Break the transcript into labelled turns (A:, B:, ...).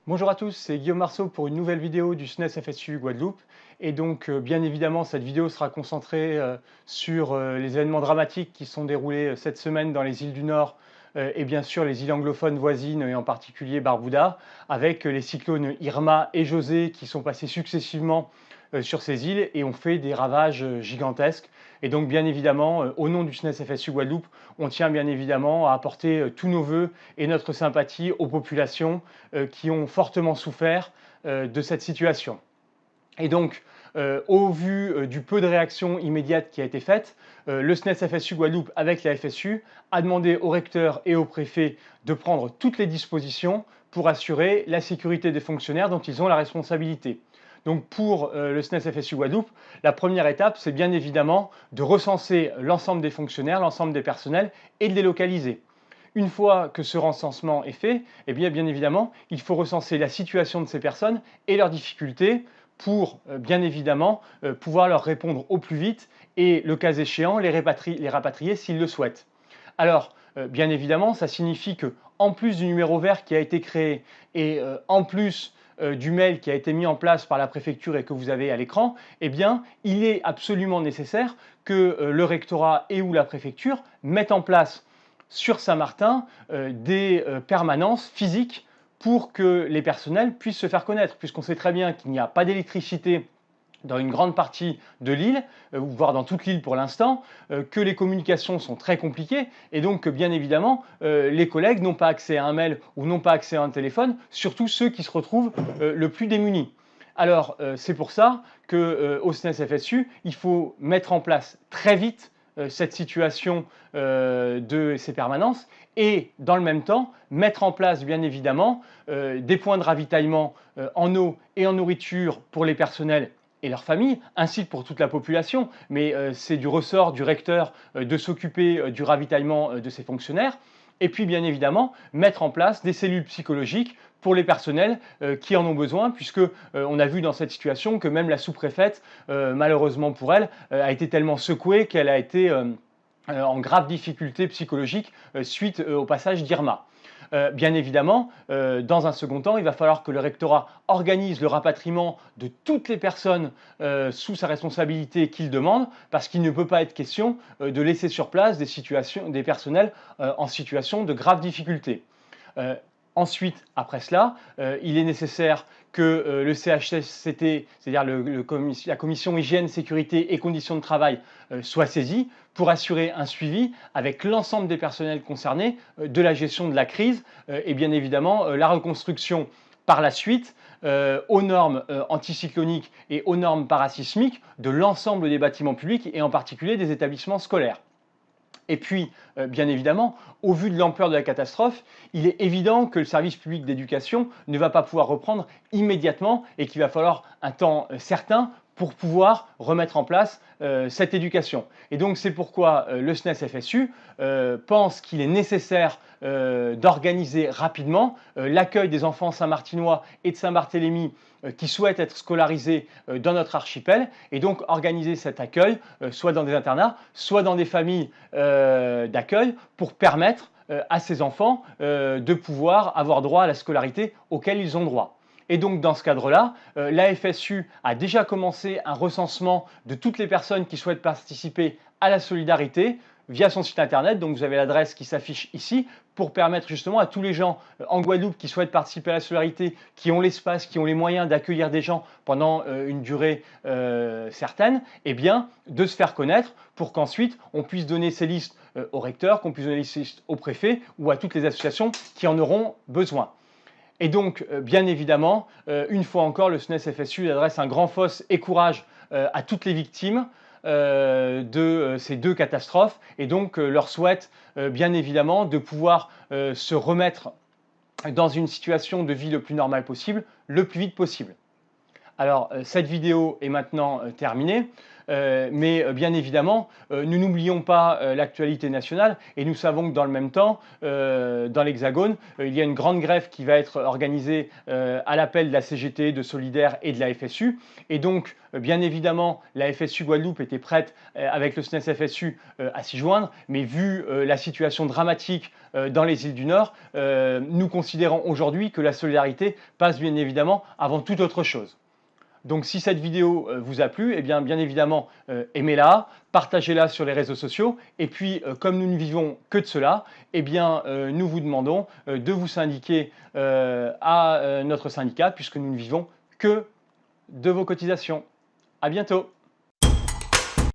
A: Bonjour à tous, c'est Guillaume Marceau pour une nouvelle vidéo du SNES FSU Guadeloupe. Et donc, bien évidemment, cette vidéo sera concentrée sur les événements dramatiques qui se sont déroulés cette semaine dans les îles du Nord et bien sûr les îles anglophones voisines et en particulier Barbuda, avec les cyclones Irma et José qui sont passés successivement sur ces îles et ont fait des ravages gigantesques. Et donc, bien évidemment, au nom du SNES FSU Guadeloupe, on tient bien évidemment à apporter tous nos voeux et notre sympathie aux populations qui ont fortement souffert de cette situation. Et donc, au vu du peu de réaction immédiate qui a été faite, le SNES FSU Guadeloupe, avec la FSU, a demandé au recteur et au préfet de prendre toutes les dispositions pour assurer la sécurité des fonctionnaires dont ils ont la responsabilité. Donc pour le SNES FSU Guadeloupe, la première étape, c'est bien évidemment de recenser l'ensemble des fonctionnaires, l'ensemble des personnels et de les localiser. Une fois que ce recensement est fait, eh bien évidemment, il faut recenser la situation de ces personnes et leurs difficultés pour, bien évidemment, pouvoir leur répondre au plus vite et, le cas échéant, les rapatrier s'ils le souhaitent. Alors, bien évidemment, ça signifie que, en plus du numéro vert qui a été créé et en plus du mail qui a été mis en place par la préfecture et que vous avez à l'écran, eh bien, il est absolument nécessaire que le rectorat et ou la préfecture mettent en place sur Saint-Martin des permanences physiques pour que les personnels puissent se faire connaître, puisqu'on sait très bien qu'il n'y a pas d'électricité dans une grande partie de l'île, voire dans toute l'île pour l'instant, que les communications sont très compliquées et donc que bien évidemment les collègues n'ont pas accès à un mail ou n'ont pas accès à un téléphone, surtout ceux qui se retrouvent le plus démunis. Alors c'est pour ça qu'au SNES FSU, il faut mettre en place très vite cette situation de ces permanences et dans le même temps mettre en place bien évidemment des points de ravitaillement en eau et en nourriture pour les personnels et leurs familles, ainsi que pour toute la population, mais c'est du ressort du recteur de s'occuper du ravitaillement de ses fonctionnaires, et puis bien évidemment mettre en place des cellules psychologiques pour les personnels qui en ont besoin, puisque on a vu dans cette situation que même la sous-préfète, malheureusement pour elle, a été tellement secouée qu'elle a été en grave difficulté psychologique suite au passage d'Irma. Bien évidemment, dans un second temps, il va falloir que le rectorat organise le rapatriement de toutes les personnes sous sa responsabilité qu'il demande, parce qu'il ne peut pas être question de laisser sur place des personnels en situation de grave difficulté. Ensuite, après cela, il est nécessaire que le CHSCT, c'est-à-dire la commission hygiène, sécurité et conditions de travail, soit saisie pour assurer un suivi avec l'ensemble des personnels concernés de la gestion de la crise et bien évidemment la reconstruction par la suite aux normes anticycloniques et aux normes parasismiques de l'ensemble des bâtiments publics et en particulier des établissements scolaires. Et puis, bien évidemment, au vu de l'ampleur de la catastrophe, il est évident que le service public d'éducation ne va pas pouvoir reprendre immédiatement et qu'il va falloir un temps certain pour pouvoir remettre en place cette éducation. Et donc c'est pourquoi le SNES FSU pense qu'il est nécessaire d'organiser rapidement l'accueil des enfants saint-martinois et de Saint-Barthélemy qui souhaitent être scolarisés dans notre archipel et donc organiser cet accueil soit dans des internats, soit dans des familles d'accueil pour permettre à ces enfants de pouvoir avoir droit à la scolarité auquel ils ont droit. Et donc dans ce cadre-là, la FSU a déjà commencé un recensement de toutes les personnes qui souhaitent participer à la solidarité via son site internet, donc vous avez l'adresse qui s'affiche ici, pour permettre justement à tous les gens en Guadeloupe qui souhaitent participer à la solidarité, qui ont l'espace, qui ont les moyens d'accueillir des gens pendant une durée certaine, eh bien, de se faire connaître pour qu'ensuite on puisse donner ces listes au recteur, qu'on puisse donner ces listes au préfet ou à toutes les associations qui en auront besoin. Et donc, bien évidemment, une fois encore, le SNES FSU adresse un grand fosse et courage à toutes les victimes de ces deux catastrophes et donc leur souhaite bien évidemment de pouvoir se remettre dans une situation de vie le plus normale possible, le plus vite possible. Alors, cette vidéo est maintenant terminée, mais bien évidemment, nous n'oublions pas l'actualité nationale et nous savons que dans le même temps, dans l'Hexagone, il y a une grande grève qui va être organisée à l'appel de la CGT, de Solidaires et de la FSU. Et donc, bien évidemment, la FSU Guadeloupe était prête avec le SNES FSU à s'y joindre, mais vu la situation dramatique dans les îles du Nord, nous considérons aujourd'hui que la solidarité passe bien évidemment avant toute autre chose. Donc si cette vidéo vous a plu, eh bien évidemment, aimez-la, partagez-la sur les réseaux sociaux. Et puis, comme nous ne vivons que de cela, eh bien, nous vous demandons de vous syndiquer à notre syndicat, puisque nous ne vivons que de vos cotisations. À bientôt.